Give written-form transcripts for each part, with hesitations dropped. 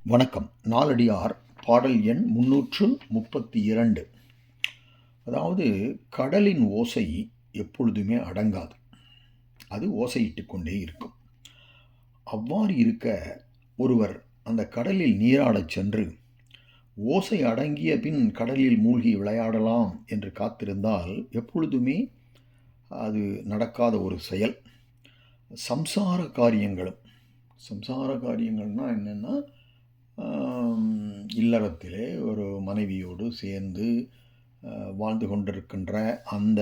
வணக்கம். நாலடியார் பாடல் எண் 332. அதாவது கடலின் ஓசை எப்பொழுதுமே அடங்காது, அது ஓசையிட்டு கொண்டே இருக்கும். அவ்வாறு இருக்க ஒருவர் அந்த கடலில் நீராடச் சென்று ஓசை அடங்கிய பின் கடலில் மூழ்கி விளையாடலாம் என்று காத்திருந்தால் எப்பொழுதுமே அது நடக்காத ஒரு செயல். சம்சார காரியங்கள்னால் என்னென்னா, இல்லறத்திலே ஒரு மனைவியோடு சேர்ந்து வாழ்ந்து கொண்டிருக்கின்ற அந்த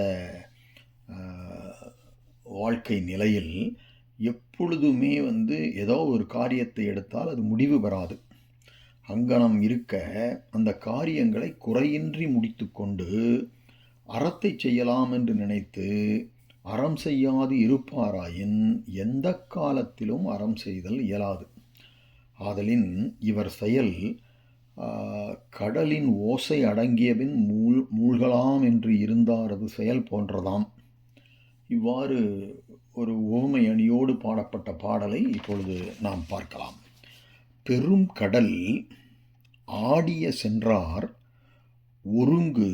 வாழ்க்கை நிலையில் எப்பொழுதுமே ஏதோ ஒரு காரியத்தை எடுத்தால் அது முடிவு பெறாது. அங்கனம் இருக்க அந்த காரியங்களை குறையின்றி முடித்து கொண்டு அறத்தை செய்யலாம் என்று நினைத்து அறம் செய்யாது இருப்பாராயின் எந்த காலத்திலும் அறம் செய்தல் இயலாது. ஆதலின் இவர் செயல் கடலின் ஓசை அடங்கியபின் மூழ்கலாம் என்று இருந்தாரது செயல் போன்றதாம். இவ்வாறு ஒரு உவமை அணியோடு பாடப்பட்ட பாடலை இப்பொழுது நாம் பார்க்கலாம். பெரும் கடல் ஆடிய சென்றார் ஒருங்கு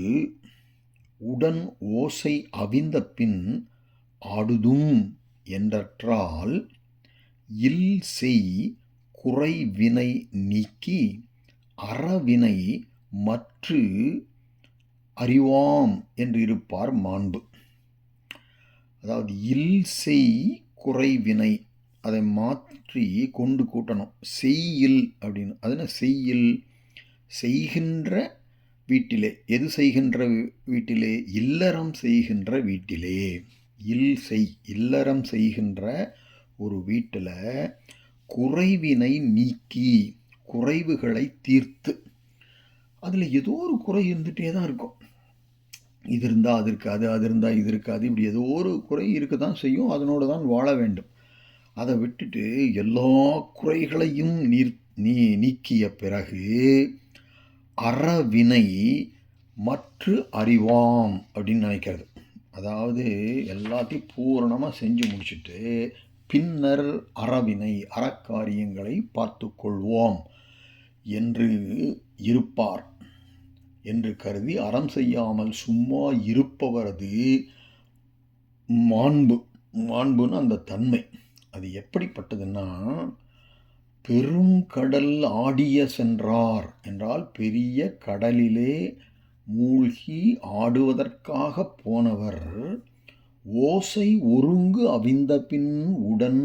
உடன் ஓசை அவிந்த பின் ஆடுதும் என்றற்றால் இல் செய் குறைவினை நீக்கி அறவினை மற்று அறிவாம் என்று இருப்பார் மாண்பு. அதாவது இல் செய் குறைவினை, அதை மாற்றி கொண்டு கூட்டணும். செய்யில் அப்படின்னு, அதுனா செய்யில் செய்கின்ற வீட்டிலே. எது செய்கின்ற வீட்டிலே? இல்லறம் செய்கின்ற வீட்டிலே. இல் செய், இல்லறம் செய்கின்ற ஒரு வீட்டில் குறைவினை நீக்கி, குறைவுகளை தீர்த்து. அதில் ஏதோ ஒரு குறை இருந்துகிட்டே தான் இருக்கும். இது இருந்தால் அது இருக்காது, அது இருந்தால் இது இருக்காது, இப்படி ஏதோ ஒரு குறை இருக்க தான் செய்யும். அதனோடு தான் வாழ வேண்டும். அதை விட்டுட்டு எல்லா குறைகளையும் நீக்கிய பிறகு அறவினை மற்று அறிவாம் அப்படின்னு நினைக்கிறது. அதாவது எல்லாத்தையும் பூரணமாக செஞ்சு முடிச்சுட்டு பின்னர் அறவினை, அறக்காரியங்களை பார்த்து கொள்வோம் என்று இருப்பார் என்று கருதி அறம் செய்யாமல் சும்மா இருப்பவரது மாண்புன்னு அந்த தன்மை அது எப்படிப்பட்டதுன்னா, பெரும் கடல் ஆடிய சென்றார் என்றால் பெரிய கடலிலே மூழ்கி ஆடுவதற்காக போனவர் ஓசை ஒருங்கு அவிந்த பின் உடன்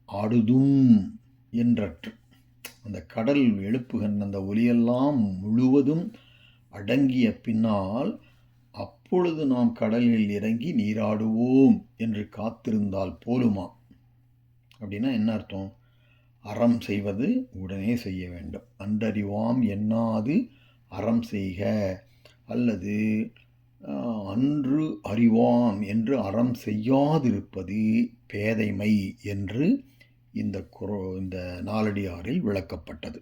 ஆடுதும் என்றற்று. அந்த கடல் எழுப்புகின்ற அந்த ஒலியெல்லாம் முழுவதும் அடங்கிய பின்னால் அப்பொழுது நாம் கடலில் இறங்கி நீராடுவோம் என்று காத்திருந்தால் போலுமா? அப்படின்னா என்ன அர்த்தம்? அறம் செய்வது உடனே செய்ய வேண்டும். அன்றறிவாம் எண்ணாது அறம் செய்க, அல்லது அன்று அறிவாம் என்று அறம் செய்யாதிருப்பது பேதைமை என்று இந்த நாலடியாரில் விளக்கப்பட்டது.